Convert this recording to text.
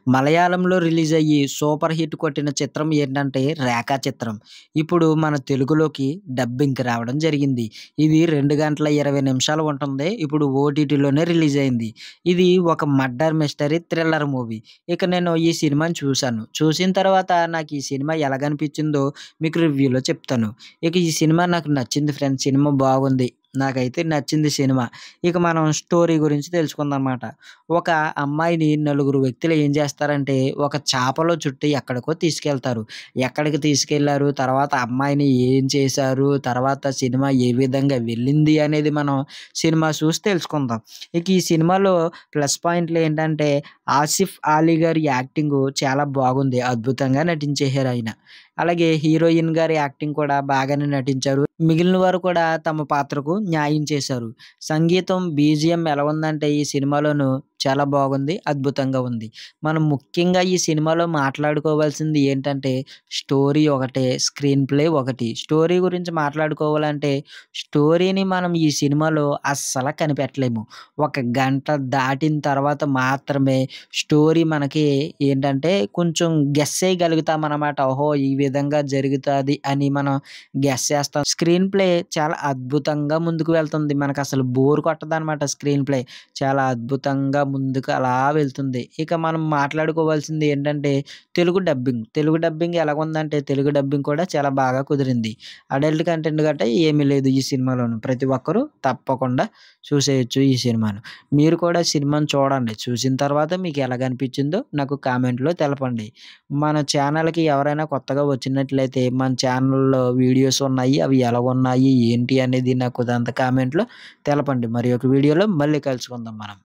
మలయాళంలో రిలీజ్ అయ్యి super hit కొట్టిన చిత్రం ఏంటంటే 'రేఖా' చిత్రం. ఇప్పుడు మన తెలుగులోకి డబ్బింగ్‌కి రావడం జరిగింది. ఇది 2 గంటల 20 నిమిషాలు ఉంటుంది. ఇప్పుడు ఓటీటీలోనే రిలీజ్ అయింది. ఇది ఒక మర్డర్ మిస్టరీ థ్రిల్లర్ మూవీ. ఇక నేను ఈ సినిమాని చూసాను. చూసిన తర్వాత నాకు ఈ సినిమా ఎలాగనిపించిందో మీకు రివ్యూలో చెప్తాను. ఇక ఈ సినిమా నాకు నచ్చింది ఫ్రెండ్స్. సినిమా బాగుంది. నాకైతే నచ్చింది సినిమా. ఇక మనం స్టోరీ గురించి తెలుసుకుందాం మాట. ఒక అమ్మాయిని నలుగురు వ్యక్తులు ఏం చేస్తారంటే, ఒక చాపలో చుట్టి ఎక్కడికో తీసుకెళ్తారు. ఎక్కడికి తీసుకెళ్లారు, తర్వాత అమ్మాయిని ఏం చేశారు, తర్వాత సినిమా ఏ విధంగా వెళ్ళింది అనేది మనం సినిమా చూసి తెలుసుకుందాం. ఇక ఈ సినిమాలో ప్లస్ పాయింట్లు ఏంటంటే, ఆసిఫ్ అలీ గారి యాక్టింగు చాలా బాగుంది. అద్భుతంగా నటించేశారాయన. అలాగే హీరోయిన్ గారి యాక్టింగ్ కూడా బాగానే నటించారు. మిగిలిన వారు కూడా తమ పాత్రకు న్యాయం చేశారు. సంగీతం, బీజీఎం ఎలా ఉందంటే ఈ సినిమాలోను చాలా బాగుంది. అద్భుతంగా ఉంది. మనం ముఖ్యంగా ఈ సినిమాలో మాట్లాడుకోవాల్సింది ఏంటంటే స్టోరీ ఒకటే, స్క్రీన్ ప్లే ఒకటి. స్టోరీ గురించి మాట్లాడుకోవాలంటే స్టోరీని మనం ఈ సినిమాలో అస్సల కనిపెట్టలేము. ఒక గంట దాటిన తర్వాత మాత్రమే స్టోరీ మనకి ఏంటంటే కొంచెం గెస్ చేయగలుగుతామనమాట. ఓహో! ఈ విధంగా జరుగుతాది అని మనం గెస్ చేస్తాం. స్క్రీన్ ప్లే చాలా అద్భుతంగా ముందుకు వెళ్తుంది. మనకసలు బోర్ కొట్టదనమాట స్క్రీన్ ప్లే. చాలా అద్భుతంగా ముందుకు అలా వెళ్తుంది. ఇక మనం మాట్లాడుకోవాల్సింది ఏంటంటే తెలుగు డబ్బింగ్. తెలుగు డబ్బింగ్ ఎలాగుందంటే తెలుగు డబ్బింగ్ కూడా చాలా బాగా కుదిరింది. అడల్ట్ కంటెంట్ గట్టా ఏమీ లేదు ఈ సినిమాలోను. ప్రతి ఒక్కరు తప్పకుండా చూసేయొచ్చు ఈ సినిమాను. మీరు కూడా సినిమాను చూడండి. చూసిన తర్వాత మీకు ఎలాగనిపించిందో నాకు కామెంట్‌లో తెలపండి. మన ఛానల్‌కి ఎవరైనా కొత్తగా వచ్చినట్లయితే మన ఛానల్‌లో వీడియోస్ ఉన్నాయి. అవి ఎలాగున్నాయి, ఏంటి అనేది నాకు కామెంట్‌లో తెలపండి. మరి ఒక వీడియోలో మళ్ళీ కలుసుకుందాం మనం.